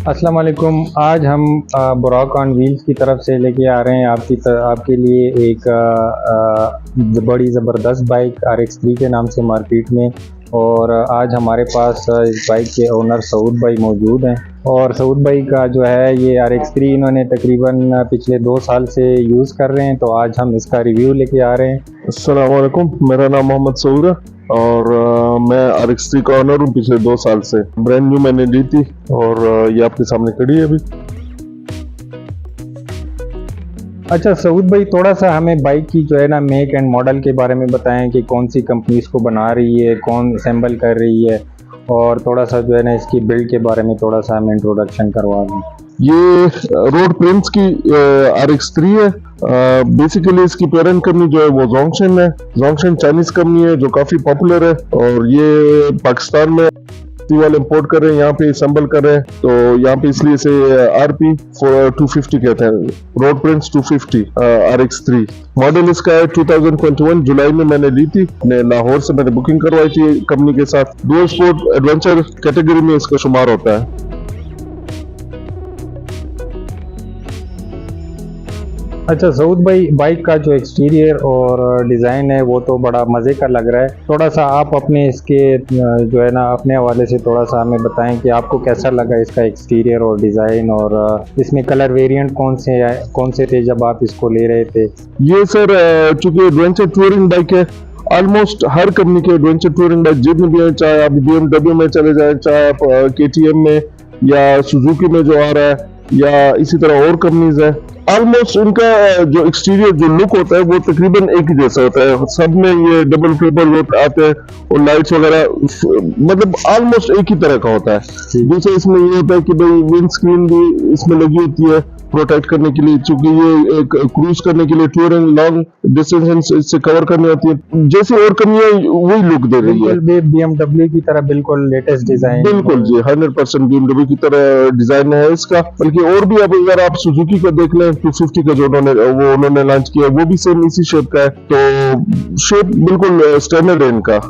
अस्सलाम वालेकुम। आज हम बुराक ऑन व्हील्स की तरफ से लेके आ रहे हैं आपके लिए एक बड़ी ज़बरदस्त बाइक RX3 के नाम से मार्केट में। और आज हमारे पास इस बाइक के ओनर सऊद भाई मौजूद हैं। और सऊद भाई का जो है ये RX3 इन्होंने तकरीबन पिछले 2 साल से यूज़ कर रहे हैं, तो आज हम इसका रिव्यू लेके आ रहे हैं। अस्सलाम वालेकुम, मेरा नाम मोहम्मद सऊद है और मैं RX3 का ऑनर हूँ पिछले 2 साल से। ब्रांड न्यू मैंने ली थी और ये आपके सामने खड़ी है अभी। अच्छा सऊद भाई, थोड़ा सा हमें बाइक की जो है ना मेक एंड मॉडल के बारे में बताएं कि कौन सी कंपनी इसको बना रही है, कौन असेंबल कर रही है, और थोड़ा सा जो है ना इसकी बिल्ड के बारे में थोड़ा सा हमें इंट्रोडक्शन करवा दें। ये रोड प्रिंस की RX3 है। बेसिकली इसकी पेरेंट कंपनी जो है वो जोंगशन है। जोंगशन चाइनीज कंपनी है जो काफी पॉपुलर है और ये पाकिस्तान में वाले इंपोर्ट कर रहे हैं, यहाँ पे असेंबल कर रहे हैं, तो यहाँ पे इसलिए इसे RP 250 कहते हैं, रोड प्रिंस 250 RX3। मॉडल इसका है 2021 जुलाई में मैंने ली थी, लाहौर से मैंने बुकिंग करवाई थी कंपनी के साथ। डुअल स्पोर्ट एडवेंचर कैटेगरी में इसका शुमार होता है। अच्छा सऊद भाई, बाइक का जो एक्सटीरियर और डिज़ाइन है वो तो बड़ा मज़े का लग रहा है। थोड़ा सा आप अपने इसके जो है ना अपने हवाले से थोड़ा सा हमें बताएं कि आपको कैसा लगा इसका एक्सटीरियर और डिज़ाइन, और इसमें कलर वेरिएंट कौन से थे जब आप इसको ले रहे थे। ये सर चूंकि एडवेंचर टूरिंग बाइक है, ऑलमोस्ट हर कंपनी के एडवेंचर टूरिंग बाइक जितने भी हैं, चाहे आप BMW में चले जाएं, चाहे आप KTM में या सुजुकी में जो आ रहा है, या इसी तरह और कंपनीज है, ऑलमोस्ट इनका जो एक्सटीरियर जो लुक होता है वो तकरीबन एक ही जैसा होता है। सब में ये डबल ट्रिपल आते हैं और लाइट्स वगैरह मतलब ऑलमोस्ट एक ही तरह का होता है। दूसरा इसमें ये होता है कि भाई विंड स्क्रीन भी इसमें लगी होती है प्रोटेक्ट करने के लिए, चूंकि ये एक क्रूज करने के लिए टूरिंग लॉन्ग डिस्टेंस इससे कवर करनी होती है। जैसे और कंपनियां वही लुक दे रही है, BMW की तरह बिल्कुल लेटेस्ट डिजाइन। बिल्कुल जी, 100% BMW की तरह डिजाइन है इसका। बल्कि और भी अब अगर आप सुजुकी का देख लें 250 का जो उन्होंने लॉन्च किया वो भी सेम इसी शेप का है, तो शेप बिल्कुल स्टैंडर्ड है इनका।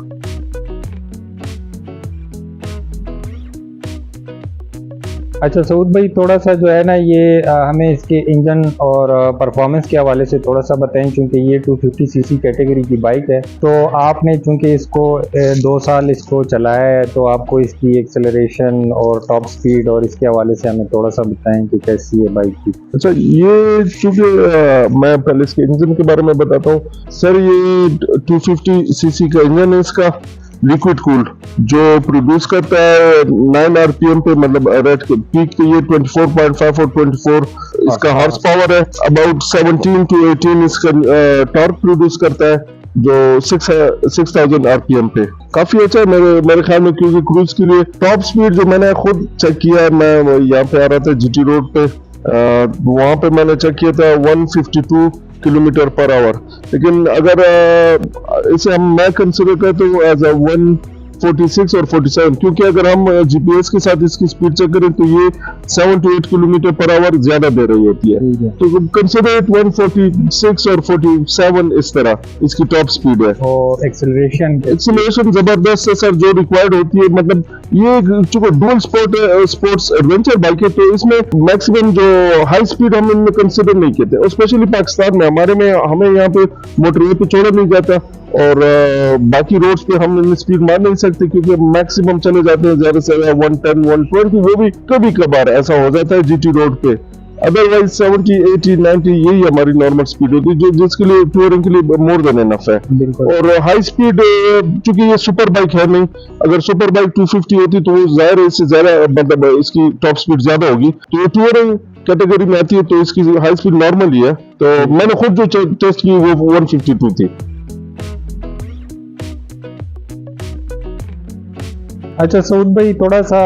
अच्छा सऊद भाई, थोड़ा सा जो है ना ये हमें इसके इंजन और परफॉर्मेंस के हवाले से थोड़ा सा बताएं, क्योंकि ये 250 सीसी कैटेगरी की बाइक है। तो आपने चूंकि इसको 2 साल इसको चलाया है, तो आपको इसकी एक्सेलरेशन और टॉप स्पीड और इसके हवाले से हमें थोड़ा सा बताएं कि कैसी है बाइक की। अच्छा, ये चूंकि मैं पहले इसके इंजन के बारे में बताता हूँ सर। ये 250 सीसी का इंजन है इसका, लिक्विड कूल्ड, जो प्रोड्यूस करता है 9 RPM पे, मतलब रेट के पीक पे ये 24.5 और 24 इसका हॉर्स पावर है। अबाउट 17 to 18 इसका टॉर्क प्रोड्यूस करता है, जो 6000 RPM पे काफी अच्छा है मेरे ख्याल में, क्योंकि क्रूज के लिए टॉप स्पीड जो मैंने खुद चेक किया, मैं यहाँ पे आ रहा था GT रोड पे, वहां पे मैंने चेक किया था 152 किलोमीटर पर आवर। लेकिन अगर इसे मैं कंसिडर करें तो एज अ 146 और 47, क्योंकि अगर हम GPS के साथ इसकी स्पीड चेक करें तो ये 7 to 8 किलोमीटर पर आवर ज्यादा दे रही होती है, तो कंसिडर 146 और 47 इस तरह इसकी टॉप स्पीड है। और एक्सेलरेशन जबरदस्त है सर, जो रिक्वायर्ड होती है। मतलब ये चूंकि डुअल स्पोर्ट्स एडवेंचर बाइक है, तो इसमें मैक्सिमम जो हाई स्पीड हम इनमें कंसिडर नहीं करते, स्पेशली पाकिस्तान में। हमें यहाँ पे मोटरवे पे छोड़ा नहीं जाता और बाकी रोड्स पे हम इतनी स्पीड मार नहीं सकते, क्योंकि मैक्सिमम चले जाते हैं ज्यादा से ज्यादा 110 120, वो भी कभी कभार ऐसा हो जाता है GT रोड पे। अदरवाइज 70 80 90 यही हमारी नॉर्मल स्पीड होती है, जो जिसके लिए टूरिंग के लिए मोर देन इनफ है। और हाई स्पीड चूंकि ये सुपर बाइक है नहीं, अगर सुपर बाइक 250 होती तो जाहिर है इससे ज्यादा, मतलब इसकी टॉप स्पीड ज्यादा होगी, तो ये टूरिंग कैटेगरी में आती है, तो इसकी हाई स्पीड नॉर्मल ही है। तो मैंने खुद जो टेस्ट की वो 152 थी। अच्छा सऊद भाई, थोड़ा सा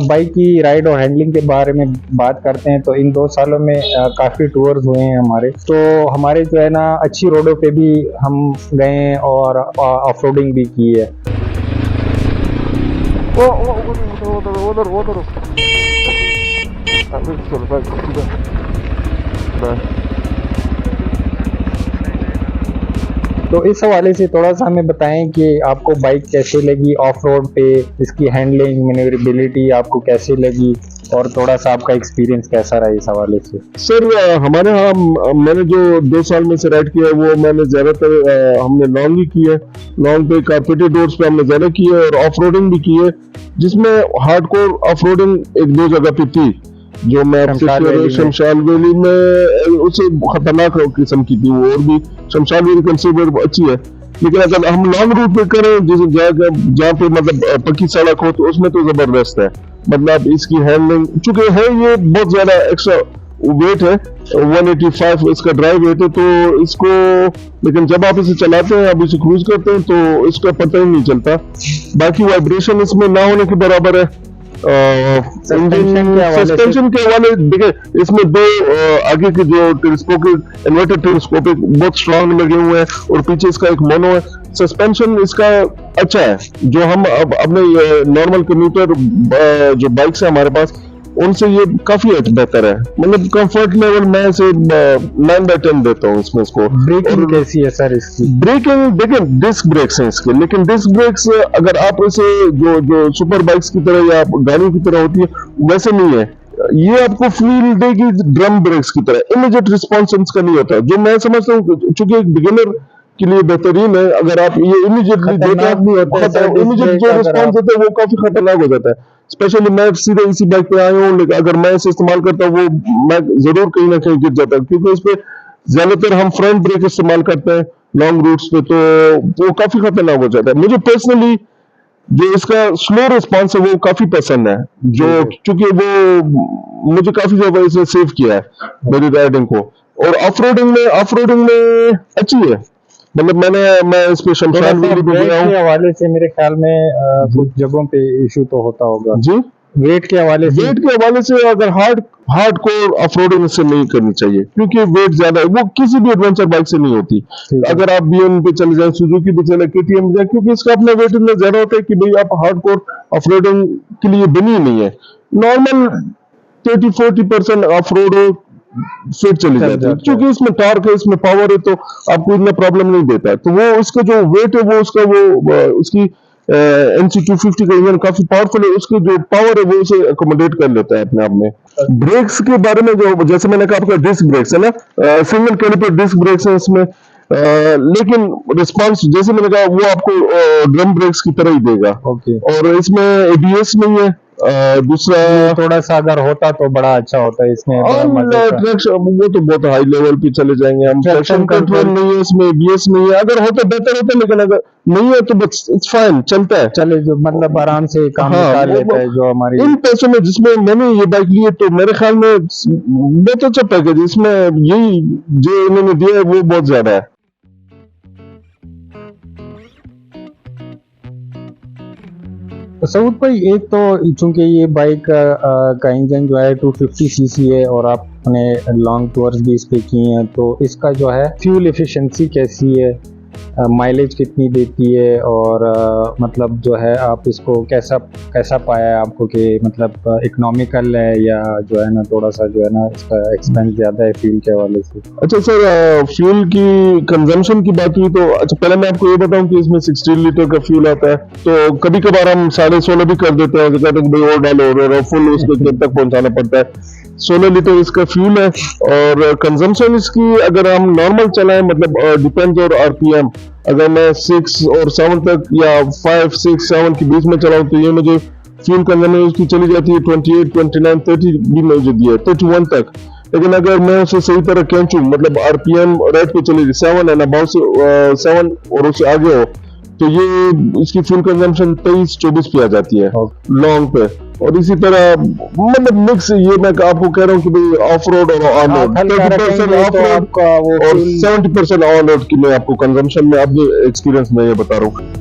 बाइक की राइड और हैंडलिंग के बारे में बात करते हैं। तो इन 2 सालों में काफ़ी टूर्स हुए हैं हमारे, तो हमारे जो है ना अच्छी रोडों पे भी हम गए हैं और ऑफ रोडिंग भी की है। तो इस हवाले से थोड़ा सा हमें बताएं कि आपको बाइक कैसे लगी ऑफ रोड पे, इसकी हैंडलिंग मैन्यूवरेबिलिटी आपको कैसे लगी, और थोड़ा सा आपका एक्सपीरियंस कैसा रहा इस हवाले से? सर हमारे यहाँ मैंने जो 2 साल में से राइड किया है वो मैंने ज्यादातर हमने लॉन्ग ही की है। लॉन्ग पे कारपेटेड रोड्स पे हमने ज्यादा की है और ऑफ रोडिंग भी की है, जिसमें हार्डकोर ऑफ रोडिंग 1-2 जगह पे थी जो मैं शमशाल वैली में उससे खतरनाक किस्म की थी वो, और भी शमशाल वैली कंसिडर अच्छी है। लेकिन अगर हम लॉन्ग रूट पे करें जिस जहाँ पे मतलब पक्की सड़क हो तो उसमें तो जबरदस्त है। मतलब इसकी हैंडलिंग चूंकि है ये बहुत ज्यादा एक्स्ट्रा वेट है, 185 इसका ड्राइव वेट है, तो इसको लेकिन जब आप इसे चलाते हैं, आप इसे क्रूज करते हैं तो इसका पता ही नहीं चलता। बाकी वाइब्रेशन इसमें ना होने के बराबर है। सस्पेंशन के हवाले देखिए इसमें 2 आगे के जो टेलीस्कोपिक इन्वर्टेड टेलीस्कोपिक बहुत स्ट्रांग लगे हुए हैं और पीछे इसका एक मोनो है। सस्पेंशन इसका अच्छा है, जो हम अब अपने नॉर्मल कम्यूटर जो बाइक्स है हमारे पास उनसे ये काफी बेहतर है। मतलब कंफर्ट लेवल मैं इसे 9/10 देता हूँ इसमें। इसको ब्रेकिंग कैसी है सर इसकी? ब्रेकिंग देखिए डिस्क ब्रेक्स हैं इसके, लेकिन डिस्क ब्रेक्स अगर आप इसे जो सुपर बाइक्स की तरह या गाड़ियों की तरह होती है वैसे नहीं है। ये आपको फील देगी ड्रम ब्रेक्स की तरह, इमीडिएट रिस्पॉन्स इसका नहीं होता, जो मैं समझता हूँ चूंकि एक बिगिनर के लिए बेहतरीन है। अगर आप ये इमीडिएटली देते हैं, इमीडिएट जो रिस्पॉन्स देते हैं वो काफी खतरनाक हो जाता है। स्पेशली मैं सीधे इसी बाइक पे आया हूँ, लेकिन अगर मैं इसे इस्तेमाल करता हूँ वो मैं जरूर कहीं ना कहीं गिर जाता हूँ, क्योंकि इस पे ज्यादातर हम फ्रंट ब्रेक इस्तेमाल करते हैं लॉन्ग रूट्स पे, तो वो काफी खतरनाक हो जाता है। मुझे पर्सनली जो इसका स्लो रिस्पॉन्स है वो काफी पसंद है, जो चूंकि वो मुझे काफी ज्यादा इसे सेव किया है मेरी राइडिंग को। और ऑफ रोडिंग में अच्छी है। मतलब मैं इस पे शमशान वैली पे गया हूँ। के हवाले से मेरे ख्याल में कुछ जगहों पे इशू तो होता होगा जी। वेट के हवाले से अगर हार्डकोर ऑफ रोडिंग इससे नहीं करनी चाहिए, क्योंकि वेट ज्यादा है, वो किसी भी एडवेंचर बाइक से नहीं होती। अगर आप BM पे चले जाए, सुजुकी पे चले, KTM पे जाए, क्योंकि इसका अपना वेट इतना ज्यादा होता है कि भाई आप हार्डकोर ऑफ रोडिंग के लिए बनी नहीं है। नॉर्मल 30-40% ऑफ रोड हो फिर चली जाती है, क्योंकि इसमें टॉर्क है, इसमें पावर है, तो आपको इतना प्रॉब्लम नहीं देता है। तो वो उसका जो वेट है वो उसकी NC250 का इंजन काफी पावरफुल है, उसकी जो पावर है वो उसे अकोमोडेट कर लेता है अपने आप में। ब्रेक्स के बारे में जो जैसे मैंने कहा आपका डिस्क ब्रेक्स है ना, सिंगल कैलिपर डिस्क ब्रेक्स है इसमें, लेकिन रिस्पांस जैसे मैंने कहा वो आपको ड्रम ब्रेक्स की तरह ही देगा। और इसमें ABS नहीं है। दूसरा थोड़ा सा अगर होता तो बड़ा अच्छा होता है इसमें। वो तो बहुत हाई लेवल पे चले जाएंगे हम। ट्रैक्शन कंट्रोल नहीं है इसमें, ABS नहीं है। अगर होता बेहतर होता, लेकिन अगर नहीं है तो बस इट्स फाइन, चलता है, चले जो मतलब आराम से काम निकाल लेता है। जो हमारी इन पैसों में जिसमें मैंने ये बाइक ली है, तो मेरे ख्याल में बहुत अच्छा पैकेज इसमें यही जो इन्होंने दिया है वो बहुत ज्यादा है। सऊद भाई, एक तो चूंकि ये बाइक का इंजन जो है 250 सीसी है और आपने लॉन्ग टूर्स भी इस पे की हैं, तो इसका जो है फ्यूल एफिशिएंसी कैसी है, माइलेज कितनी देती है, और मतलब जो है आप इसको कैसा पाया है आपको कि मतलब इकोनॉमिकल है या जो है ना थोड़ा सा जो है ना इसका एक्सपेंस ज्यादा है फ्यूल के हवाले से? अच्छा सर, फ्यूल की कंजम्पशन की बात हुई तो अच्छा पहले मैं आपको ये बताऊं कि इसमें 16 लीटर का फ्यूल आता है, तो कभी कभार हम 16.5 भी कर देते हैं, कहते हैं भाई और डालो, और फुल उसको खेत तक पहुंचाना पड़ता है। 16 लीटर इसका फ्यूल है। और कंजम्पशन इसकी अगर हम नॉर्मल चलाएं, मतलब डिपेंड्स और RPM, अगर मैं 6 और 7 तक या 5, 6, 7 के बीच में चलाऊं तो ये मुझे फ्यूल कंजम्पशन उसकी चली जाती है 28, 29, 30 भी मुझे दिया 31 तक। लेकिन अगर मैं उसे सही तरह खींचूं, मतलब RPM रेट पे चलेगी 7 एंड अबाउट से 7 और उससे आगे हो, तो ये इसकी फ्यूल कंजम्पशन 23-24 पे आ जाती है लॉन्ग पे। और इसी तरह मतलब मिक्स, ये मैं आपको कह रहा हूँ कि भाई ऑफ रोड और ऑन रोड 30% ऑफ रोड और 70% ऑन रोड की मैं आपको कंजम्पशन में अपने एक्सपीरियंस में ये बता रहा हूँ।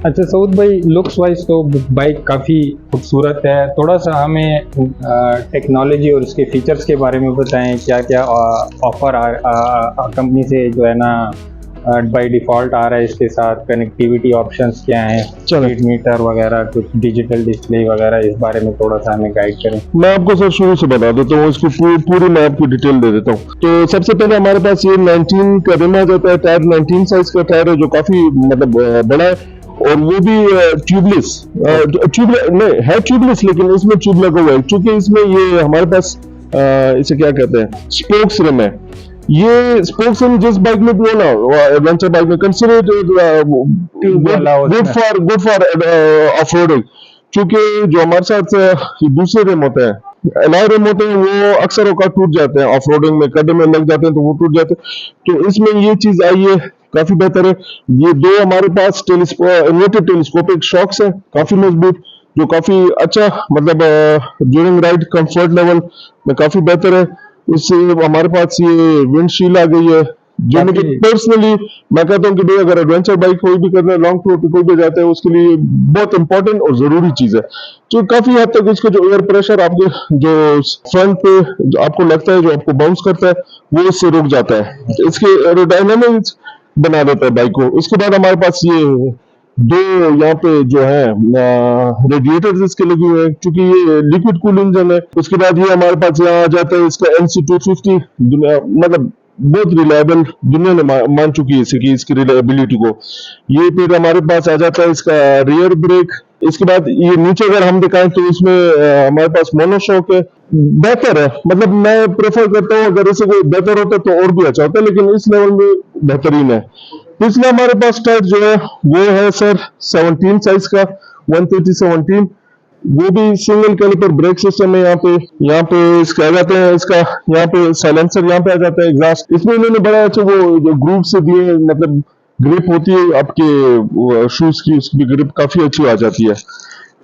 अच्छा सऊद भाई, लुक्स वाइज तो बाइक काफ़ी खूबसूरत है, थोड़ा सा हमें टेक्नोलॉजी और उसके फीचर्स के बारे में बताएं, क्या क्या ऑफर कंपनी से जो है ना बाय डिफ़ॉल्ट आ रहा है, इसके साथ कनेक्टिविटी ऑप्शंस क्या हैं, स्पीड मीटर वगैरह, कुछ डिजिटल डिस्प्ले वगैरह, इस बारे में थोड़ा सा हमें गाइड करें। मैं आपको सर शुरू से बता देता हूँ, इसको पूरी मैं आपको डिटेल दे देता हूँ। तो सबसे पहले हमारे पास ये 19 का रिम आ जाता है, टायर 19 साइज का टायर है जो काफी मतलब बड़ा है, और वो भी ट्यूबलेस, ट्यूब नहीं है, ट्यूबलेस, लेकिन इसमें ट्यूब लगा हुआ है क्योंकि इसमें ये हमारे पास इसे क्या कहते हैं, स्पोक्स रिम है। ये स्पोक्स रिम जिस बाइक में भी हो ना, एडवेंचर बाइक में, consider good for off roading, क्योंकि जो हमारे साथ दूसरे रिम होते हैं, एलॉय रिम होते हैं, वो अक्सर औकात टूट जाते हैं, ऑफ रोडिंग में गड्ढे में लग जाते हैं तो वो टूट जाते हैं। तो इसमें ये चीज आई है, काफी बेहतर है। ये दो हमारे पास इन्वर्टेड टेलीस्कोपिक शॉक्स है, काफी मजबूत, जो काफी अच्छा, मतलब ड्यूरिंग राइड कंफर्ट लेवल में काफी बेहतर है। इससे हमारे पास ये विंडशील्ड आ गई है, जो मुझे पर्सनली मैं कहता हूँ कि भाई अगर एडवेंचर बाइक कोई भी करना है, लॉन्ग टूर पे कोई भी जाता है, उसके लिए बहुत इंपॉर्टेंट और जरूरी चीज है। तो काफी हद तक इसका जो एयर प्रेशर आपके जो फ्रंट पे जो आपको लगता है, जो आपको बाउंस करता है, वो इससे रुक जाता है, इसके एरोडायनामिक्स बना देता है बाइक को। इसके बाद हमारे पास ये दो यहाँ पे जो है रेडिएटर्स इसके लगे हुए हैं, क्योंकि ये लिक्विड कूल इंजन है। उसके बाद ये हमारे पास यहाँ आ जाता है इसका NC250, दुनिया मतलब बहुत रिलायबल, दुनिया ने मान चुकी है इसकी रिलायबिलिटी को। ये फिर हमारे पास आ जाता है इसका रियर ब्रेक। इसके बाद ये नीचे अगर हम दिखाएं तो इसमें हमारे पास मोनोशॉक है, बेहतर है, मतलब मैं प्रेफर करता हूँ अगर इसे कोई बेहतर होता तो और भी अच्छा होता, लेकिन इस लेवल में बेहतरीन है। पिछला हमारे पास टायर जो है वो है सर 17 साइज का, 130-17, वो भी सिंगल कैलिपर ब्रेक सिस्टम है। यहाँ पे इसका आ जाते हैं, इसका यहाँ पे साइलेंसर यहाँ पे आ जाता है, एग्जॉस्ट इसमें इन्होंने बड़ा अच्छा वो जो ग्रूव से दिए, मतलब ग्रिप होती है आपके शूज की, उसकी ग्रिप काफी अच्छी आ जाती है।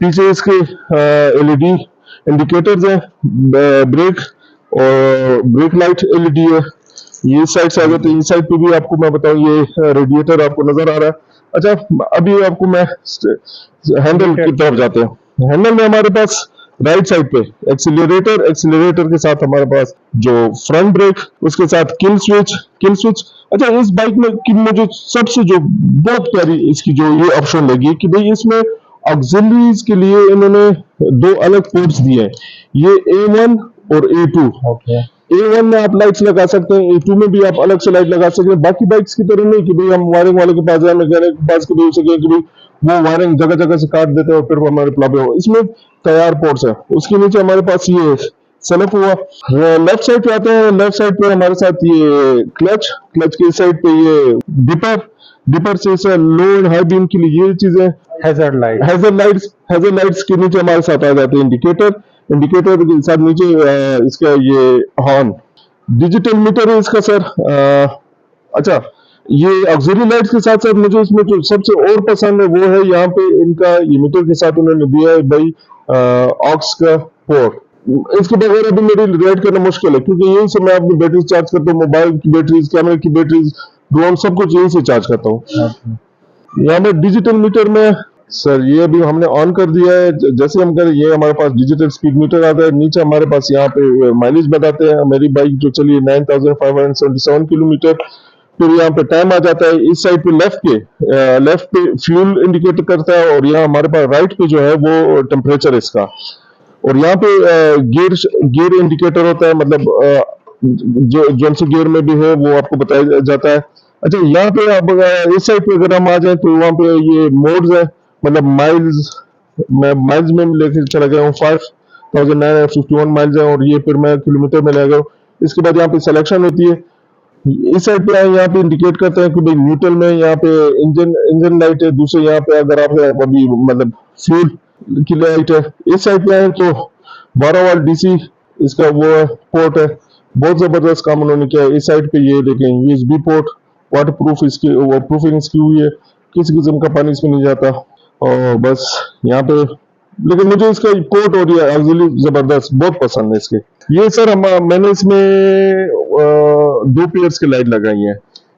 पीछे इसके LED इंडिकेटर्स है, ब्रेक और ब्रेक लाइट LED है। ये साइड से आ जाते हैं, इस साइड पे भी आपको मैं बताऊं, ये रेडिएटर आपको नजर आ रहा है। अच्छा, अभी आपको मैं हैंडल की तरफ जाते हैं। हैंडल में हमारे पास राइट साइड पे एक्सीलरेटर के साथ हमारे पास जो फ्रंट ब्रेक, उसके साथ किल स्विच। अच्छा, इस बाइक में कि मुझे सबसे जो बहुत प्यारी इसकी जो ये ऑप्शन लगी कि भाई इसमें ऑक्सिलरीज के लिए इन्होंने दो अलग पोर्ट्स दिए हैं, ये A1 और A2। A1 में आप लाइट्स लगा सकते हैं, A2 में भी आप अलग से लाइट लगा सकते हैं। बाकी बाइक्स की तरह नहीं कि भाई हम वायरिंग वाले के पास जाए, मैकेनिक के पास के भी सके कि भाई वो वायरिंग जगह जगह से काट देते हैं और फिर वो हमारे प्रॉब्लम हो। इसमें तैयार पोर्ट्स है। उसके नीचे हमारे पास ये सेलेक्ट हुआ। लेफ्ट साइड पे आते हैं, लेफ्ट साइड पे हमारे साथ ये क्लच की साइड पे ये डिपर से लो एंड हाई बीम के लिए ये चीजें, हैजर्ड लाइट्स के नीचे हमारे साथ आ जाते हैं इंडिकेटर के साथ नीचे इसका ये हॉर्न, डिजिटल मीटर है इसका सर। अच्छा, ये ऑक्सिलरी लाइट्स के साथ साथ मुझे इसमें जो सबसे और पसंद है वो है यहाँ पे इनका ये मीटर के साथ उन्होंने दिया है भाई ऑक्स का पोर्ट। इसके बगैर अभी मेरी राइड करना मुश्किल है, क्योंकि यहीं से मैं अपनी बैटरी चार्ज करता हूँ, मोबाइल की बैटरीज, कैमरे की बैटरीज, ड्रोन, सब कुछ यहीं से चार्ज करता हूँ। यहाँ पे डिजिटल मीटर में सर ये अभी हमने ऑन कर दिया है। जैसे हम करें, ये हमारे पास डिजिटल स्पीड मीटर आता है। नीचे हमारे पास यहाँ पे माइलेज बताते हैं। मेरी बाइक जो चली है 9577 किलोमीटर। फिर यहाँ पे टाइम आ जाता है। इस साइड पे लेफ्ट पे फ्यूल इंडिकेट करता है, और यहाँ हमारे पास राइट पे जो है वो टेम्परेचर है इसका। और यहाँ पे गियर इंडिकेटर होता है, मतलब जो से गियर में भी है वो आपको बताया जाता है। अच्छा, यहाँ पे अब इस साइड पे अगर हम आ जाए तो वहाँ पे ये मोड्स है, मतलब मैं माइल्स में लेके चला गया हूँ, 5951 माइल्स है, और ये फिर मैं किलोमीटर में ले गया हूँ। इसके बाद यहाँ पे सिलेक्शन होती है। इस साइड पे आए, यहाँ पे इंडिकेट करते हैं कि भाई न्यूट्रल में यहाँ पे इंजन लाइट है। दूसरे यहाँ पे अगर आप अभी मतलब फ्यूल की लाइट है। इस साइड पे आए तो 12 वाट DC इसका वो पोर्ट है, बहुत जबरदस्त काम उन्होंने किया है। इस साइड पे ये देखें USB पोर्ट, वाटर प्रूफ इसकी वो प्रूफिंग इसकी हुई है, किसी किस्म का पानी इसमें नहीं जाता। और बस यहाँ पे, लेकिन मुझे इसका पोर्ट और ये ऑक्सिलरी जबरदस्त बहुत पसंद है इसके। ये सर मैंने इसमें 2 पेयर्स की लाइट लगाई है।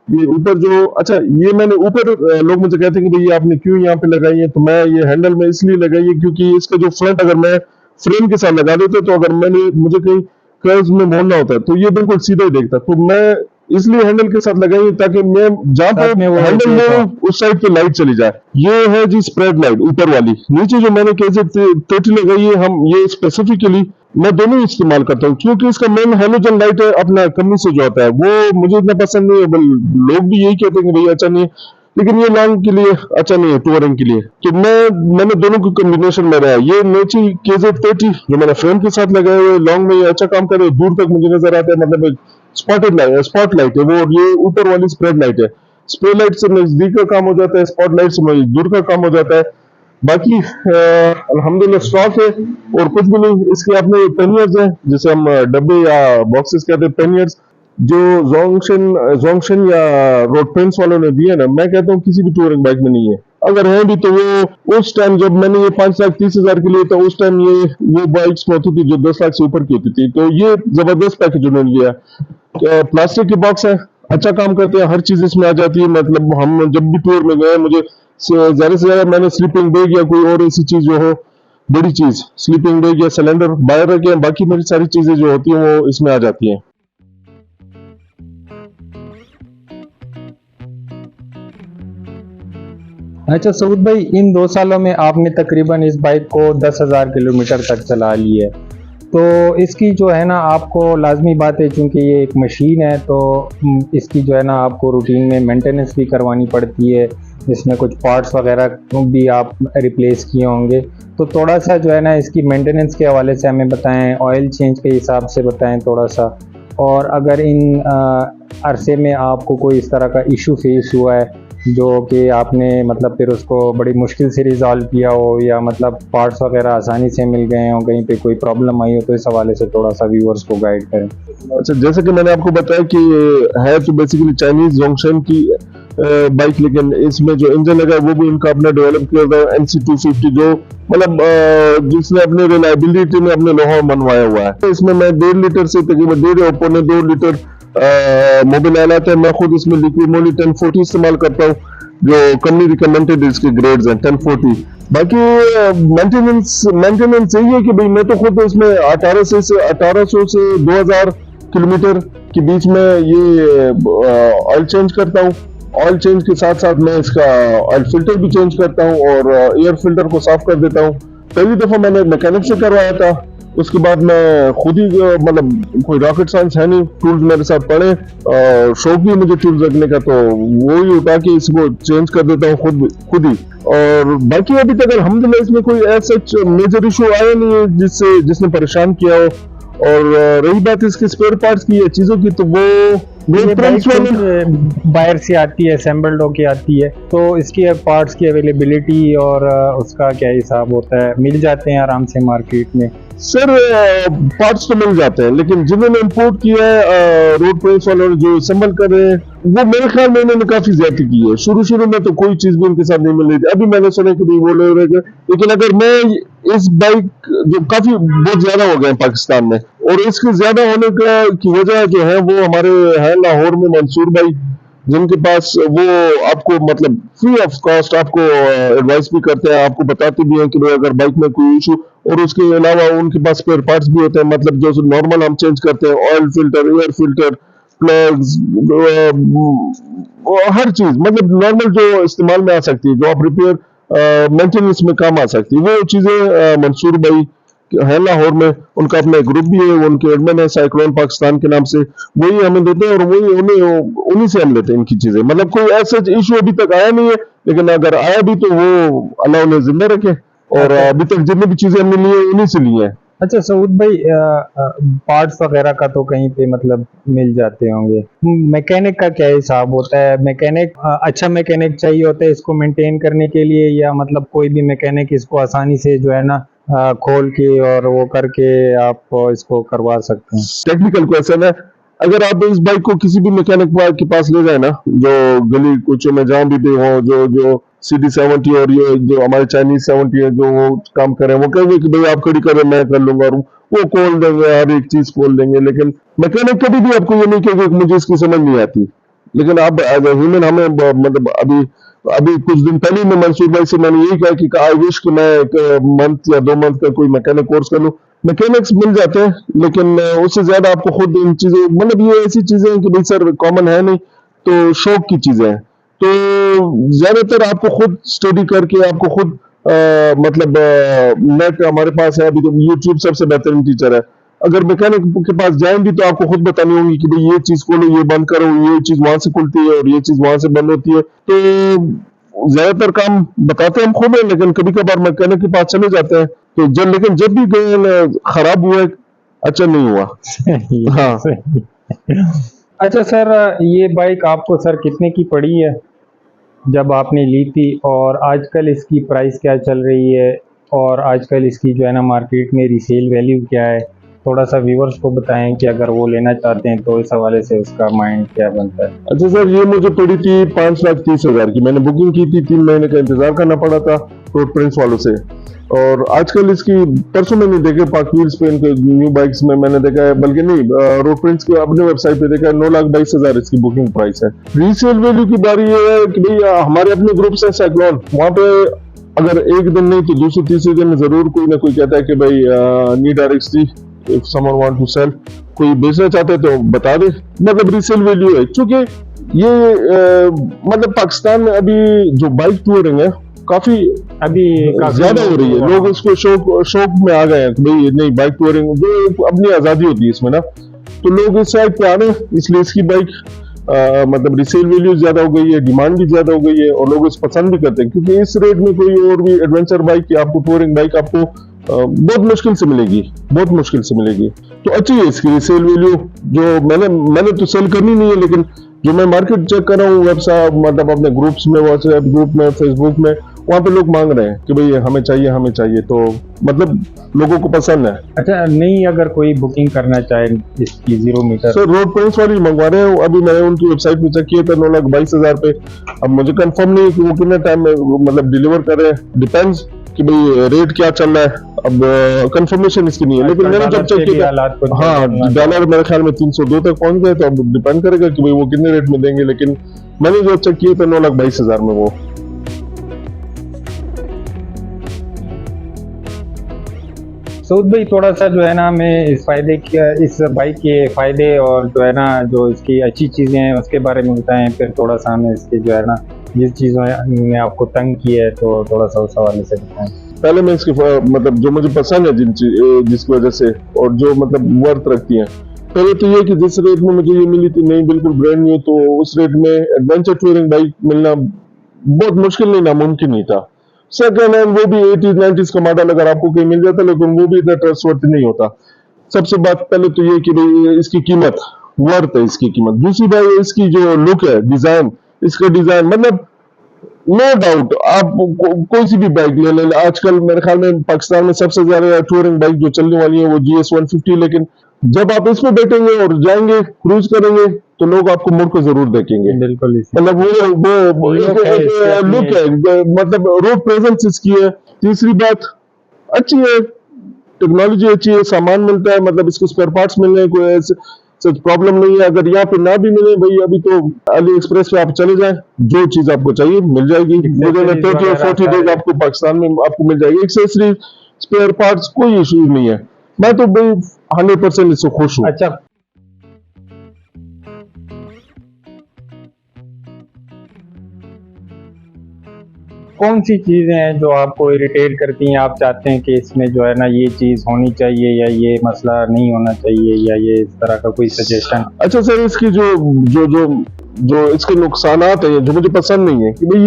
ये ऊपर जो, अच्छा ये मैंने ऊपर, लोग मुझे कहते हैं कि भाई आपने क्यों यहाँ पे लगाई है, तो मैं ये हैंडल में इसलिए लगाई है क्योंकि इसका जो फ्रंट अगर मैं फ्रेम के साथ लगा देता तो अगर मुझे कहीं कर्व्स में मोड़ना होता है तो ये बिल्कुल सीधा ही देखता। तो मैं इसलिए हैंडल के साथ लगाई ताकि मैं जहाँ पर हैंडल में उस साइड पे लाइट चली जाए। ये है जी स्प्रेड लाइट ऊपर वाली। नीचे जो मैंने कैसे 30 लगाई है, हम ये स्पेसिफिकली मैं दोनों इस्तेमाल करता हूँ, क्योंकि इसका मेन हेलोजन लाइट है अपना कंपनी से जो आता है, वो मुझे इतना पसंद नहीं है। लोग भी यही कहते हैं कि भाई अच्छा नहीं है, लेकिन ये लॉन्ग के लिए अच्छा नहीं है, टूरिंग के लिए। तो मैंने दोनों की कॉम्बिनेशन में रहा। ये नोची KZ30 जो मैंने फ्रेम के साथ लगाए हुए, लॉन्ग में ये अच्छा काम करे, दूर तक मुझे नजर आता है, मतलब एक स्पॉट लाइट है वो, और ये ऊपर वाली स्प्रेड लाइट है। स्प्रेड लाइट से नजदीक का काम हो जाता है, स्पॉट लाइट से दूर का काम हो जाता है। बाकी अल्हम्दुलिल्लाह स्टॉक है और कुछ भी नहीं। इसके अपने पेनियर्स हैं, जिसे हम डब्बे या बॉक्सेस कहते हैं, पेनियर्स, जो जोंगशन या रोड पेंट्स वालों ने दिए ना, मैं कहता हूँ किसी भी टूरिंग बाइक में नहीं है। अगर है भी तो वो उस टाइम जब मैंने ये 5,30,000 के लिए, तो उस टाइम ये वो बाइक्स में होती थी जो 10 लाख से ऊपर की होती थी। तो ये जबरदस्त पैकेज उन्होंने लिया। प्लास्टिक के बॉक्स है, अच्छा काम करते हैं, हर चीज इसमें आ जाती है। मतलब हम जब भी टूर में गए, मुझे ज्यादा से ज्यादा मैंने स्लीपिंग बैग या कोई और ऐसी चीज जो हो, बड़ी चीज, स्लीपिंग बैग या सिलेंडर बाहर रखे हैं, बाकी मेरी सारी चीजें जो होती हैं वो इसमें आ जाती हैं। अच्छा सऊद भाई, इन 2 सालों में आपने तकरीबन इस बाइक को 10,000 किलोमीटर तक चला ली है, तो इसकी जो है ना, आपको लाजमी बात है, चूँकि ये एक मशीन है, तो इसकी जो है ना आपको रूटीन में मेंटेनेंस भी करवानी पड़ती है। इसमें कुछ पार्ट्स वगैरह भी आप रिप्लेस किए होंगे, तो थोड़ा सा जो है ना इसकी मेंटेनेंस के हवाले से हमें बताएं, ऑयल चेंज के हिसाब से बताएं थोड़ा सा। और अगर इन अरसे में आपको कोई इस तरह का इशू फेस हुआ है जो कि आपने मतलब फिर उसको बड़ी मुश्किल से रिजॉल्व किया हो, या मतलब पार्ट्स वगैरह आसानी से मिल गए हो, कहीं पे कोई प्रॉब्लम आई हो, तो इस हवाले से थोड़ा सा व्यूअर्स को गाइड करें। अच्छा, जैसे कि मैंने आपको बताया कि है तो बेसिकली चाइनीज जोंगशन की बाइक, लेकिन इसमें जो इंजन लगा है वो भी इनका अपना डेवलप किया था, NC250, जो मतलब जिसने अपने रिलायबिलिटी में अपने लोहा मनवाया हुआ है। इसमें मैं 1.5 लीटर से तकरीबन 1.5 लीटर मोबिल आता है। मैं खुद इसमें लिक्विड मोली 1040 इस्तेमाल करता हूँ, जो कंपनी रिकमेंडेड इसके ग्रेड्स हैं 1040। बाकी मेंटेनेंस यही है कि भाई मैं तो खुद इसमें 1800 से 2000 किलोमीटर के बीच में ये ऑयल चेंज करता हूँ। ऑयल चेंज के साथ साथ मैं इसका ऑयल फिल्टर भी चेंज करता हूँ और एयर फिल्टर को साफ कर देता हूँ। पहली दफा मैंने मैकेनिक से करवाया था, उसके बाद मैं खुद ही, मतलब कोई रॉकेट साइंस है नहीं, टूल्स मेरे साथ पड़े और शौक भी मुझे टूल्स रखने का, तो वो ही उठा के इसको चेंज कर देता हूँ खुद ही। और बाकी अभी तक अल्हम्दुलिल्लाह इसमें कोई ऐसा मेजर इशू आया नहीं है जिसने परेशान किया हो। और रही बात इसके स्पेयर पार्ट्स की या चीजों की, तो वो बाहर से आती है, असेंबल्ड होके आती है, तो इसकी पार्ट्स की अवेलेबिलिटी और उसका क्या हिसाब होता है? मिल जाते हैं आराम से मार्केट में? सर पार्ट्स तो मिल जाते हैं, लेकिन जिन्होंने इंपोर्ट किया है रोड पुलिस वालों ने जो असेंबल कर रहे हैं, वो मेरे ख्याल में इन्होंने काफी ज्यादा की है। शुरू में तो कोई चीज भी उनके साथ नहीं मिल रही थी। अभी मैंने सुना कि वो ले रहे थे, लेकिन अगर मैं इस बाइक जो काफी बहुत ज्यादा हो गए पाकिस्तान में, और इसके ज्यादा होने की वजह जो है वो हमारे है लाहौर में मंसूर भाई, जिनके पास वो आपको मतलब फ्री ऑफ कॉस्ट आपको एडवाइस भी करते हैं, आपको बताते भी हैं कि भाई अगर बाइक में कोई इशू, और उसके अलावा उनके पास स्पेयर पार्ट्स भी होते हैं, मतलब जो नॉर्मल हम चेंज करते हैं, oil filter, air filter, plugs, हर चीज, मतलब नॉर्मल जो इस्तेमाल में आ सकती है, जो आप रिपेयर मेंटेनेंस में काम आ सकती है, वो चीजें मंसूर भाई है लाहौर में, उनका अपना ग्रुप भी है, उनके एडमिन है साइक्लोन पाकिस्तान के नाम से, वही हमें देते हैं और वही उन्हीं से हम लेते हैं इनकी चीजें। मतलब कोई ऐसा इशू अभी तक आया नहीं है, लेकिन अगर आया भी तो वो अल्लाह उन्हें जिंदा रखे। और अभी तक जितनी भी चीजें हमने ली है उन्हीं से ली है। अच्छा सऊद भाई, पार्ट्स वगैरह का तो कहीं पे मतलब मिल जाते होंगे, मैकेनिक का क्या हिसाब होता है? मैकेनिक अच्छा मैकेनिक चाहिए होता है इसको मेंटेन करने के लिए, या मतलब कोई भी मैकेनिक इसको आसानी से जो है ना खोल के और वो करके आप इसको करवा सकते हैं? टेक्निकल क्वेश्चन है। अगर आप इस बाइक को किसी भी मैकेनिक के पास ले जाए ना, जो गली कुचों में जहाँ भी दे हो, जो CD70 और ये जो हमारे चाइनीज 70 है, जो वो काम करें, वो कहेंगे कि भाई आप खड़ी करें, मैं कर लूंगा, और वो खोल देंगे, हर एक चीज खोल देंगे। लेकिन मैकेनिक कभी भी आपको ये नहीं कहेंगे कि मुझे इसकी समझ नहीं आती। लेकिन आप एज ए ह्यूमन हमें मतलब अभी कुछ दिन पहले मैं मंसूर भाई से मैंने यही कहा कि आई विश कि मैं एक मंथ या 2 मंथ का कोई मैकेनिक कोर्स कर लूं। मैकेनिक्स मिल जाते हैं, लेकिन उससे ज्यादा आपको खुद इन चीजों, मतलब ये ऐसी चीजें हैं कि भाई सर कॉमन है नहीं, तो शौक की चीजें हैं, तो ज्यादातर आपको खुद स्टडी करके आपको खुद मतलब नेट हमारे पास है, अभी तो यूट्यूब सबसे बेहतरीन टीचर है। अगर मैकेनिक के पास जाएं भी तो आपको खुद बतानी होगी कि भाई ये चीज खोलो, ये बंद करो, ये चीज वहां से खुलती है और ये चीज वहां से बंद होती है। तो ज्यादातर काम बताते हम खुद हैं, लेकिन कभी कभार मैकेनिक के पास चले जाते हैं तो लेकिन जब भी गए खराब हुआ है, अच्छा नहीं हुआ। हाँ। अच्छा सर, ये बाइक आपको सर कितने की पड़ी है जब आपने ली थी, और आजकल इसकी प्राइस क्या चल रही है, और आजकल इसकी जो है ना मार्केट में रीसेल वैल्यू क्या है? थोड़ा सा व्यूवर्स को बताएं कि अगर वो लेना चाहते हैं तो इस हवाले से उसका माइंड क्या बनता है। अच्छा सर, ये मुझे पड़ी थी 5,30,000 की। मैंने बुकिंग की थी, 3 महीने का इंतजार करना पड़ा था रोड प्रिंस वालों से। और आजकल इसकी परसों मैंने देखे पाक व्हील्स पे इनके न्यू बाइक्स में मैंने देखा है, बल्कि नहीं रोड प्रिंस के अपने वेबसाइट पे देखा है 9,22,000 इसकी बुकिंग प्राइस है। रीसेल वैल्यू की बारी ये है कि भाई हमारे अपने ग्रुप्स हैं साइक्लोन, वहाँ पे अगर एक दिन नहीं तो दूसरे तीसरे दिन जरूर कोई ना कोई कहता है कि भाई need RX3 if someone want to sell, कोई बेचना चाहते हैं तो बता दे, मतलब रीसेल वैल्यू है। क्योंकि ये मतलब पाकिस्तान में अभी जो बाइक टूरिंग है काफी ज्यादा हो रही है। लोग इसको शौक में आ गए हैं कि भाई नहीं बाइक टूरिंग जो अपनी आजादी होती है इसमें ना, तो लोग इस साइड पे आ रहे हैं, इसलिए इसकी बाइक मतलब रिसेल वैल्यू ज्यादा हो गई है, डिमांड भी ज्यादा हो गई है और लोग इस पसंद भी करते हैं। क्योंकि इस रेट में कोई और भी एडवेंचर बाइक या आपको टूरिंग बाइक आपको बहुत मुश्किल से मिलेगी, बहुत मुश्किल से मिलेगी। तो अच्छी है इसकी रिसेल वैल्यू। जो मैंने तो सेल करनी नहीं है, लेकिन जो मैं मार्केट चेक कर रहा हूँ वेबसाइट मतलब अपने ग्रुप्स में, व्हाट्सएप ग्रुप में, फेसबुक में, वहाँ पे लोग मांग रहे हैं कि भाई हमें चाहिए, तो मतलब लोगों को पसंद है। अच्छा, नहीं अगर कोई बुकिंग करना चाहे इसकी 0 मीटर? सर रोड प्रिंस वाली मंगवा रहे हैं, अभी मैंने उनकी वेबसाइट पे चेक किया था 9,22,000 पे। अब मुझे कंफर्म नहीं है कि वो कितने टाइम में मतलब डिलीवर कर रहे हैं, डिपेंड्स कि भाई रेट क्या चल रहा है। अब कंफर्मेशन इसकी नहीं है, लेकिन मैंने जब चेक किया हाँ डॉलर मेरे ख्याल में 302 तक पहुंच गए, तो अब डिपेंड करेगा कि भाई वो कितने रेट में देंगे। लेकिन मैंने जो चेक किया था 9,22,000 में वो। सऊद भाई, थोड़ा सा जो है ना मैं इस बाइक के फायदे और जो है ना जो इसकी अच्छी चीज़ें हैं उसके बारे में बताएं, फिर थोड़ा सा हमें इसके जो है ना जिस चीज़ों ने आपको तंग किया है तो थोड़ा सा उस हवाले से बताएं। पहले मैं इसकी मतलब जो मुझे पसंद है जिसकी वजह से और जो मतलब वर्थ रखती है, पहले तो ये कि जिस रेट में मुझे ये मिली थी नई बिल्कुल ब्रांड न्यू, तो उस रेट में एडवेंचर टूरिंग बाइक मिलना बहुत मुश्किल नहीं नामुमकिन नहीं था। सेकेंड हैंड वो भी 80s-90s का मॉडल अगर आपको कहीं मिल जाता, लेकिन वो भी इतना ट्रस्टवर्दी नहीं होता। सबसे बात पहले तो ये कि भाई इसकी कीमत वर्थ है, इसकी कीमत। दूसरी बात इसकी जो लुक है, डिजाइन, इसका डिजाइन मतलब नो डाउट आप कोई सी भी बाइक ले लें। आजकल मेरे ख्याल में पाकिस्तान में सबसे ज्यादा टूरिंग बाइक जो चलने वाली है वो GS 150, लेकिन जब आप इसमें बैठेंगे और जाएंगे क्रूज करेंगे तो लोग आपको मुड़ को जरूर देखेंगे। बिल्कुल, मतलब वो लुक है, मतलब रोड प्रेजेंस इसकी है। तीसरी बात अच्छी है, टेक्नोलॉजी अच्छी है, सामान मिलता है, मतलब इसको स्पेयर पार्ट्स मिल रहे हैं, कोई ऐसे सच प्रॉब्लम नहीं है। अगर यहाँ पे ना भी मिले भाई, अभी तो अली एक्सप्रेस पे आप चले जाएं, जो चीज आपको चाहिए मिल जाएगी। 30 और 40 डेज आपको पाकिस्तान में आपको मिल जाएगी। एक्सेसरी, स्पेयर पार्ट्स, कोई इशू नहीं है। मैं तो भाई 100% इससे खुश हूँ। अच्छा, कौन सी चीजें हैं जो आपको इरिटेट करती हैं, आप चाहते हैं कि इसमें जो है ना ये चीज होनी चाहिए या ये मसला नहीं होना चाहिए, या ये इस तरह का कोई सजेशन? अच्छा सर, इसकी जो जो जो जो इसके नुकसानात है जो मुझे पसंद नहीं है कि भाई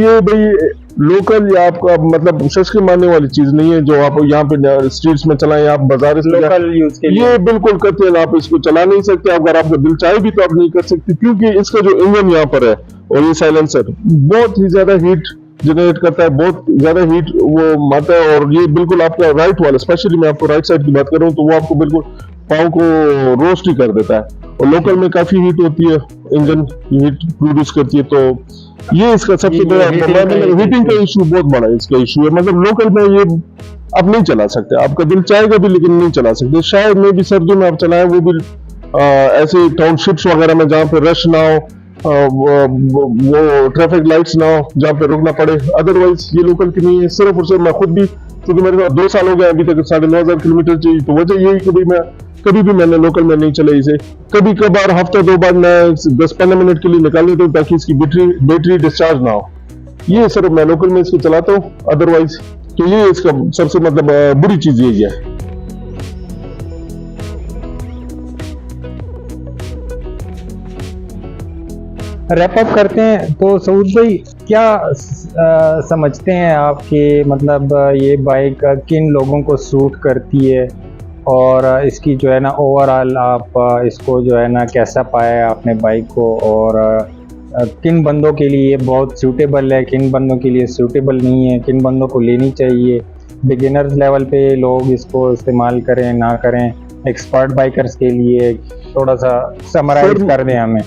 लोकल या आपका मतलब शख्स मारने वाली चीज नहीं है जो आप यहाँ पे स्ट्रीट्स में चलाएं, आप बाजार लोकल यूज के लिए ये बिल्कुल कतई आप इसको चला नहीं सकते। अगर आपका दिल चाहे भी तो आप नहीं कर सकते, क्योंकि इसका जो इंजन यहाँ पर है और ये साइलेंसर बहुत ही ज्यादा हीट जनरेट करता है, बहुत ज्यादा हीट वो मारता है। और ये बिल्कुल आपका राइट वाला, स्पेशली मैं आपको राइट साइड की बात कर रहा हूँ, तो वो आपको बिल्कुल पाँव को रोस्ट ही कर देता है। और लोकल में काफी हीट होती है, इंजन हीट प्रोड्यूस करती है, तो ये इसका सबसे बड़ा हीटिंग का इशू बहुत बड़ा इसका इशू है। मतलब लोकल में ये आप नहीं चला सकते, आपका दिल चाहेगा भी लेकिन नहीं चला सकते। शायद में भी सर्दियों में आप चलाएं, वो भी ऐसे टाउनशिप्स वगैरह में जहाँ पे रश ना हो, वो ट्रैफिक लाइट्स ना हो जहाँ पे रुकना पड़े। अदरवाइज ये लोकल की नहीं है। सिर्फ और सिर्फ मैं खुद भी, क्योंकि मेरे साथ 2 साल हो गए अभी तक 9,500 किलोमीटर चाहिए, तो वजह यही कि भाई मैं कभी भी मैंने लोकल में नहीं चला इसे। कभी कभार हफ्ते 2 बार मैं 10-15 मिनट के लिए निकाल लेता हूँ ताकि इसकी बैटरी डिस्चार्ज ना हो। ये सिर्फ मैं लोकल में इसको चलाता हूँ, अदरवाइज तो ये इसका सबसे मतलब बुरी चीज यही है। रैप अप करते हैं तो सऊद भाई क्या समझते हैं आप कि मतलब ये बाइक किन लोगों को सूट करती है और इसकी जो है ना ओवरऑल आप इसको जो है ना कैसा पाया आपने बाइक को, और किन बंदों के लिए ये बहुत सूटेबल है, किन बंदों के लिए सूटेबल नहीं है, किन बंदों को लेनी चाहिए, बिगिनर्स लेवल पे लोग इसको इस्तेमाल करें ना करें, एक्सपर्ट बाइकर्स के लिए थोड़ा सा समराइज कर दें हमें।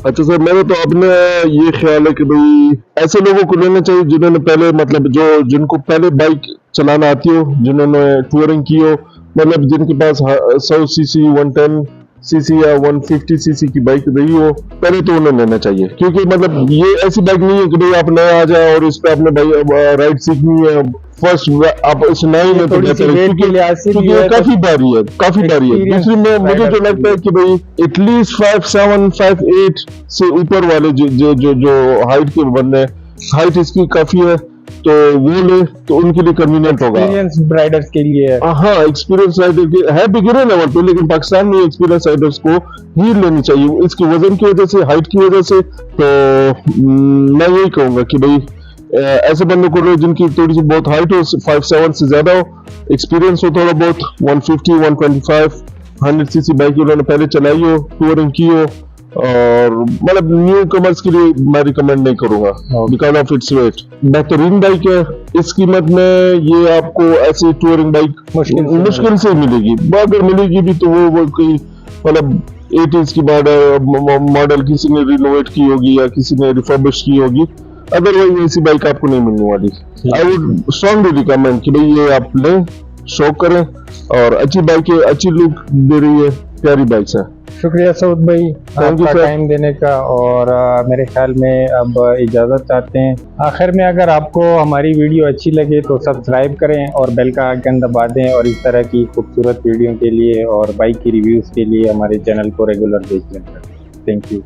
अच्छा सर, मेरा तो अपने ये ख्याल है कि भाई ऐसे लोगों को लेना चाहिए जिन्होंने पहले मतलब जिनको पहले बाइक चलाना आती हो, जिन्होंने टूरिंग की हो, मतलब जिनके पास 100 सीसी 110 सीसी या 150 सीसी की बाइक रही हो, पहले तो उन्हें लेना चाहिए। क्योंकि मतलब ये ऐसी बाइक नहीं है कि भाई आप नया आ जाए और इस पे आपने भाई राइड सीखनी है फर्स्ट, आप इस नई में तो बेहतर है क्योंकि ये काफी भारी है, काफी भारी है। दूसरी में मुझे जो लगता है कि भाई एटलीस्ट 5'7" 5'8" से ऊपर वाले जो हाइट के बंदे, हाइट इसकी काफी है तो वो ले तो उनके लिए कन्वीनियंट होगा। एक्सपीरियंस राइडर्स के लिए हाँ, एक्सपीरियंस राइडर के है बिगिनर लेवल पे, लेकिन पाकिस्तान में एक्सपीरियंस राइडर्स को ही लेनी चाहिए इसके वजन की वजह से, हाइट की वजह से। तो मैं यही कहूंगा कि भाई ऐसे बंदों को लो जिनकी थोड़ी सी बहुत हाइट हो, 5'7" से ज्यादा हो, एक्सपीरियंस हो थोड़ा बहुत, 150 125 100 सीसी बाइक उन्होंने पहले चलाई हो, टूरिंग की हो, और मतलब न्यू कमर्स के लिए मैं रिकमेंड नहीं करूंगा बिकॉज ऑफ इट्स वेट। बेहतरीन बाइक है, इस कीमत में ये आपको ऐसी टूरिंग बाइक मुश्किल से मिलेगी, अगर मिलेगी भी तो वो कोई मतलब 80s की मॉडल किसी ने रिनोवेट की होगी या किसी ने रिफर्बिश की होगी, अदरवाइज ऐसी बाइक आपको नहीं मिलने वाली। आई वुड स्ट्रांगली रिकमेंड कि भाई ये आप लें, शौक करें, और अच्छी बाइक है, अच्छी लुक दे रही है, प्यारी बाइक्स है। शुक्रिया सऊद भाई आपका टाइम देने का, और मेरे ख्याल में अब इजाज़त चाहते हैं। आखिर में अगर आपको हमारी वीडियो अच्छी लगे तो सब्सक्राइब करें और बेल का आइकन दबा दें, और इस तरह की खूबसूरत वीडियो के लिए और बाइक की रिव्यूज़ के लिए हमारे चैनल को रेगुलर देख लें। Thank you.